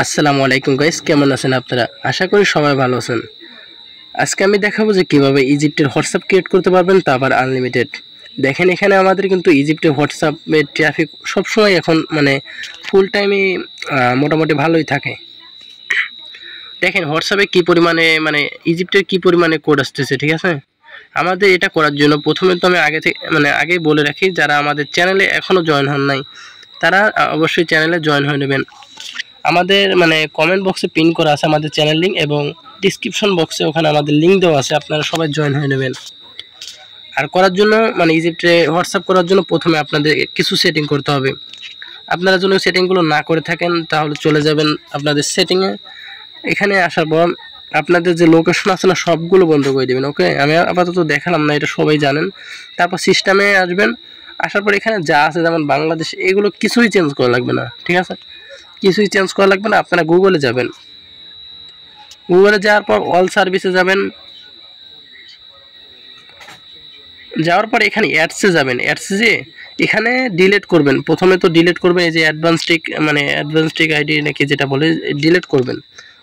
আসসালামু আলাইকুম গাইস, কেমন আছেন আপনারা? আশা করি সবাই ভালো আছেন। আজকে আমি দেখাবো যে কিভাবে ইজিপ্টের হোয়াটসঅ্যাপ ক্রিয়েট করতে পারবেন, তা আবার আনলিমিটেড। দেখেন এখানে আমাদের কিন্তু ইজিপ্টের হোয়াটসঅ্যাপের ট্রাফিক সবসময় এখন ফুল টাইমে মোটামুটি ভালোই থাকে। দেখেন হোয়াটসঅ্যাপে কি পরিমাণে ইজিপ্টের কি পরিমাণে কোড আসতেছে, ঠিক আছে? আমাদের এটা করার জন্য প্রথমে তো আমি আগেই বলে রাখি, যারা আমাদের চ্যানেলে এখনও জয়েন হন নাই তারা অবশ্যই চ্যানেলে জয়েন হয়ে নেবেন। আমাদের কমেন্ট বক্সে পিন করা আছে আমাদের চ্যানেল লিঙ্ক, এবং ডিসক্রিপশন বক্সে ওখানে আমাদের লিঙ্ক দেওয়া আছে, আপনারা সবাই জয়েন হয়ে নেবেন। আর করার জন্য ইজিপ্টে হোয়াটসঅ্যাপ করার জন্য প্রথমে আপনাদের কিছু সেটিং করতে হবে। আপনারা যদি সেটিংগুলো না করে থাকেন তাহলে চলে যাবেন আপনাদের সেটিংয়ে। এখানে আসার পর আপনাদের যে লোকেশন আছে না, সবগুলো বন্ধ করে দেবেন। ওকে, আমি আপাতত দেখালাম না, এটা সবাই জানেন। তারপর সিস্টেমে আসবেন। আসার পর এখানে যা আছে যেমন বাংলাদেশ, এগুলো কিছুই চেঞ্জ করা লাগবে না, ঠিক আছে? কিছুই চেঞ্জ করা লাগবে না। আপনারা গুগলে যাবেন, গুগলে যাওয়ার পর অল সার্ভিসে যাবেন। যাওয়ার পর এখানে অ্যাডসে যাবেন। অ্যাডসে যে এখানে ডিলিট করবেন, প্রথমে তো ডিলিট করবেন এই যে অ্যাডভান্সটিক আইডি নাকি যেটা বলে, ডিলিট করবেন।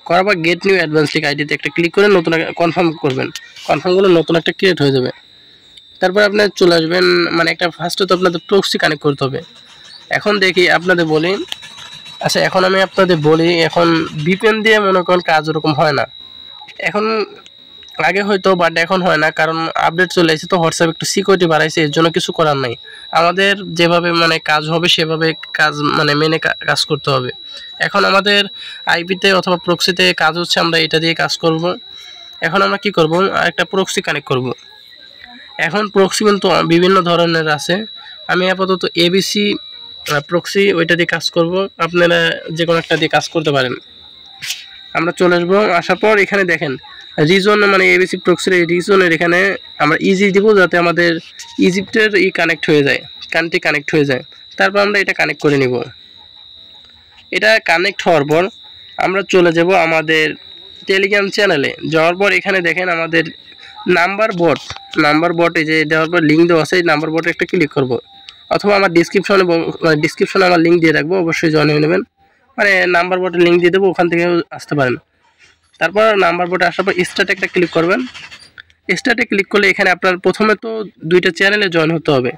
করার পর গেট নিউ অ্যাডভান্সটিক আইডিতে একটা ক্লিক করে নতুন কনফার্ম করবেন। কনফার্ম করলে নতুন একটা ক্রিয়েট হয়ে যাবে। তারপর আপনার চলে আসবেন, একটা ফার্স্টে তো আপনাদের প্রক্সি কানেক্ট করতে হবে। এখন দেখি আপনাদের বলি, আচ্ছা এখন আমি আপনাদের বলি, এখন ভিপিএন দিয়ে মনে করেন কাজ ওরকম হয় না এখন। আগে হয়তো, বাট এখন হয় না, কারণ আপডেট চলে এসেছে তো হোয়াটসঅ্যাপ একটু সিকিউরিটি বাড়াইছে, এর জন্য কিছু করার নাই। আমাদের যেভাবে কাজ হবে সেভাবে কাজ মেনে কাজ করতে হবে। এখন আমাদের আইপিতে অথবা প্রক্সিতে কাজ হচ্ছে, আমরা এটা দিয়ে কাজ করব। এখন আমরা কি করব, একটা প্রক্সি কানেক্ট করব। এখন প্রক্সি কিন্তু বিভিন্ন ধরনের আছে। আমি আপাতত এবিসি প্রক্সি ওইটা দিয়ে কাজ করব। আপনারা যে কোনো একটা দিয়ে কাজ করতে পারেন। আমরা চলে আসবো। আসার পর এখানে দেখেন রিজন, এবিসি প্রক্সির এই রিজনের এখানে আমরা ইজি দিব, যাতে আমাদের ইজিপ্টের কানেক্ট হয়ে যায়, কান্ট্রি কানেক্ট হয়ে যায়। তারপর আমরা এটা কানেক্ট করে নিব। এটা কানেক্ট হওয়ার পর আমরা চলে যাব আমাদের টেলিগ্রাম চ্যানেলে। যাওয়ার পর এখানে দেখেন আমাদের নাম্বার বট এই যে দেওয়ার পর লিঙ্ক দেওয়া আছে, এই নাম্বার বটে একটা ক্লিক করব। অথবা আমার ডিসক্রিপশনে আমার লিঙ্ক দিয়ে রাখবো, অবশ্যই জয়েন হয়ে নেবেন। নাম্বার বোর্ডের লিঙ্ক দিয়ে দেবো, ওখান থেকে আসতে পারেন। তারপর নাম্বার বোর্ডে আসার পর স্টার্টে একটা ক্লিক করবেন। স্টার্টে ক্লিক করলে এখানে আপনার প্রথমে তো দুইটা চ্যানেলে জয়েন হতে হবে।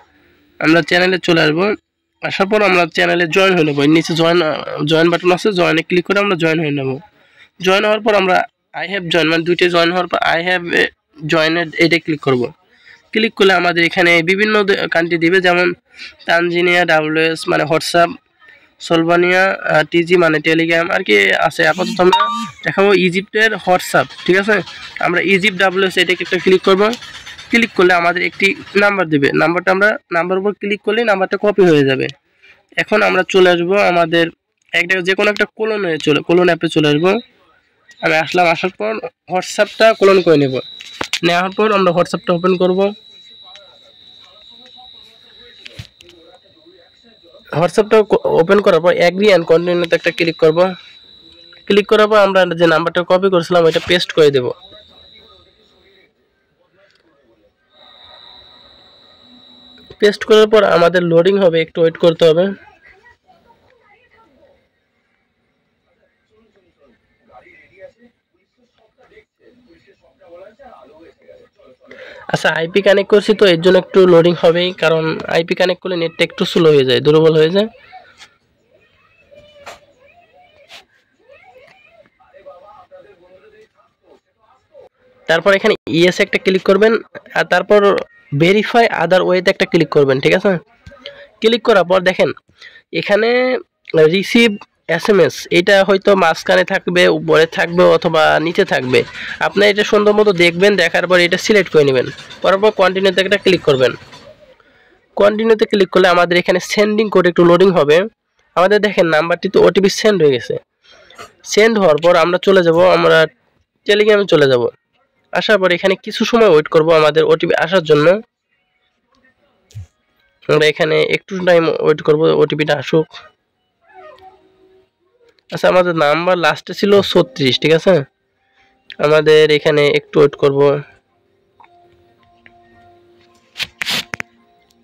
আমরা চ্যানেলে চলে আসবো। আসার পর আমরা চ্যানেলে জয়েন হয়ে নেবো। নিচে জয়েন বাটন আছে, জয়েনে ক্লিক করে আমরা জয়েন হয়ে নেব। জয়েন হওয়ার পর আমরা আই হ্যাভ জয়েন, দুইটা জয়েন হওয়ার পর আই হ্যাভ জয়েনের এটা ক্লিক করব। ক্লিক করলে আমাদের এখানে বিভিন্ন কান্ট্রি দিবে, যেমন তানজানিয়া ডাব্লিউএস হোয়াটসঅ্যাপ, সোলভানিয়া টিজি টেলিগ্রাম আর কি আছে। আপাতত আমরা দেখাবো ইজিপ্টের হোয়াটসঅ্যাপ, ঠিক আছে? আমরা ইজিপ্ট ডাব্লিউএস এটাকে একটা ক্লিক করব। ক্লিক করলে আমাদের একটি নাম্বার দেবে, নাম্বারটা আমরা নাম্বার উপর ক্লিক করলে নাম্বারটা কপি হয়ে যাবে। এখন আমরা চলে আসবো আমাদের যে কোনো একটা কোলন অ্যাপে চলে আসবো। আমি আসলাম। আসার পর হোয়াটসঅ্যাপটা কোলন করে নেওয়ার পর আমরা হোয়াটসঅ্যাপটা ওপেন করব। হোয়াটসঅ্যাপটা ওপেন করার পর অ্যাগ্রি অ্যান্ড কন্টিনিউতে একটা ক্লিক করব। ক্লিক করার পর আমরা যে নাম্বারটা কপি করেছিলাম এটা পেস্ট করে দেব। পেস্ট করার পর আমাদের লোডিং হবে, একটু ওয়েট করতে হবে। আচ্ছা আইপি কানেক্ট করছি তো এর জন্য একটু লোডিং হবেই, কারণ আইপি কানেক্ট করলে নেটটা একটু স্লো হয়ে যায়, দুর্বল হয়ে যায়। তারপর এখানে ইএস একটা ক্লিক করবেন, আর তারপর ভেরিফাই আদার ওয়েতে একটা ক্লিক করবেন, ঠিক আছে? ক্লিক করার পর দেখেন এখানে রিসিভ এসএমএস, এটা হয়তো মাঝখানে থাকবে, উপরে থাকবে অথবা নিচে থাকবে। আপনি এটা সুন্দর মতো দেখবেন, দেখার পর এটা সিলেক্ট করে নেবেন। করার পর কন্টিনিউতে একটা ক্লিক করবেন। কন্টিনিউতে ক্লিক করলে আমাদের এখানে সেন্ডিং কোড একটু লোডিং হবে। আমাদের দেখেন নাম্বারটি তো ওটিপি সেন্ড হয়ে গেছে। সেন্ড হওয়ার পর আমরা চলে যাব, আমরা টেলিগ্রামে চলে যাব। আসার পর এখানে কিছু সময় ওয়েট করব আমাদের ওটিপি আসার জন্য। আমরা এখানে একটু টাইম ওয়েট করব ওটিপিটা আসুক। আচ্ছা আমাদের নাম্বার লাস্টে ছিল 36, ঠিক আছে? আমাদের এখানে একটু ওয়েট করব।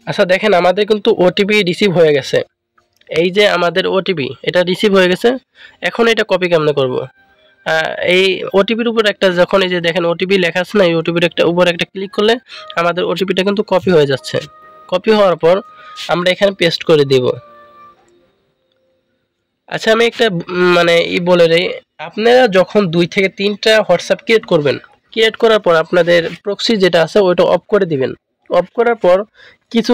আচ্ছা দেখেন আমাদের কিন্তু ওটিপি রিসিভ হয়ে গেছে। এই যে আমাদের ওটিপি এটা রিসিভ হয়ে গেছে, এখন এটা কপি কেমনে করব? এই ওটিপির উপর একটা যখন এই যে দেখেন ওটিপি লেখা আছে না, এই ওটিপির উপর একটা ক্লিক করলে আমাদের ওটিপিটা কিন্তু কপি হয়ে যাচ্ছে। কপি হওয়ার পর আমরা এখানে পেস্ট করে দেব। আচ্ছা আমি একটা মানে বলে দেই, আপনারা যখন 2 থেকে 3টা হোয়াটসঅ্যাপ ক্রিয়েট করবেন, ক্রিয়েট করার পর আপনাদের প্রক্সি যেটা আছে ওইটা অফ করে দিবেন। অফ করার পর কিছু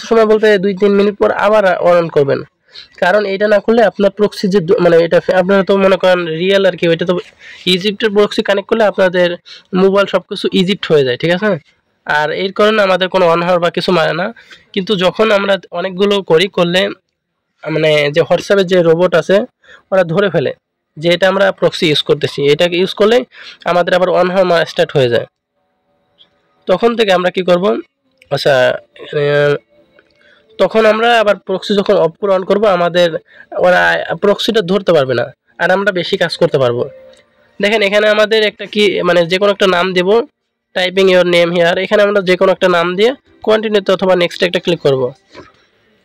সময় বলতে 2-3 মিনিট পর আবার অন করবেন। কারণ এটা না করলে আপনার প্রক্সি যে মানে এটা আপনারা তো মনে করেন রিয়েল আর কি, ওইটা তো ইজিপ্টের প্রক্সি কানেক্ট করলে আপনাদের মোবাইল সব কিছু ইজিপ্ট হয়ে যায়, ঠিক আছে? আর এর কারণে আমাদের কোনো অন হওয়ার বা কিছু মানে না। কিন্তু যখন আমরা অনেকগুলো করলে মানে যে হোয়াটসঅ্যাপের যে রোবট আছে ওরা ধরে ফেলে যে এটা আমরা প্রক্সি ইউজ করতেছি, এটাকে ইউজ করলে আমাদের আবার অন হওয়া স্টার্ট হয়ে যায়। তখন থেকে আমরা কি করব, আচ্ছা তখন আমরা আবার প্রক্সি যখন অফ করে অন করব আমাদের ওরা প্রক্সিটা ধরতে পারবে না, আর আমরা বেশি কাজ করতে পারবো। দেখেন এখানে আমাদের একটা কি মানে যে কোনো একটা নাম দেব, টাইপিং ইওর নেম হিয়ার, এখানে আমরা যে কোনো একটা নাম দিয়ে কন্টিনিউতে অথবা নেক্সটে একটা ক্লিক করব।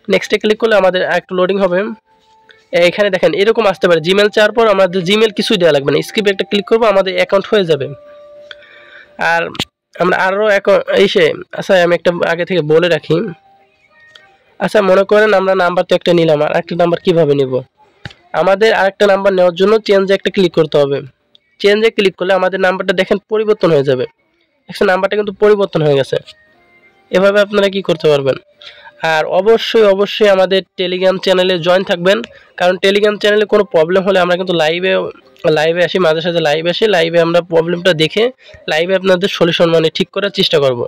নেক্সটে ক্লিক করলে আমাদের একটু লোডিং হবে। এখানে দেখেন এরকম আসতে পারে, জিমেল চাওয়ার পর আমাদের জিমেল কিছুই দেওয়া লাগবে না, স্কিপে একটা ক্লিক করবো আমাদের অ্যাকাউন্ট হয়ে যাবে। আর আমরা আরও আচ্ছা আমি একটা আগে থেকে বলে রাখি, আচ্ছা মনে করেন আমরা নাম্বার তো একটা নিলাম, আর একটা নাম্বার কীভাবে নেব? আমাদের আরেকটা নাম্বার নেওয়ার জন্য চেঞ্জে একটা ক্লিক করতে হবে। চেঞ্জে ক্লিক করলে আমাদের নাম্বারটা দেখেন পরিবর্তন হয়ে যাবে। একটা নাম্বারটা কিন্তু পরিবর্তন হয়ে গেছে। এভাবে আপনারা কি করতে পারবেন। আর অবশ্যই আমাদের টেলিগ্রাম চ্যানেলে জয়েন থাকবেন, কারণ টেলিগ্রাম চ্যানেলে কোনো প্রবলেম হলে আমরা কিন্তু লাইভে আসি, মাঝে সাঝে লাইভে আসি, লাইভে আমরা প্রবলেমটা দেখে লাইভে আপনাদের সলিউশন মানে ঠিক করার চেষ্টা করব।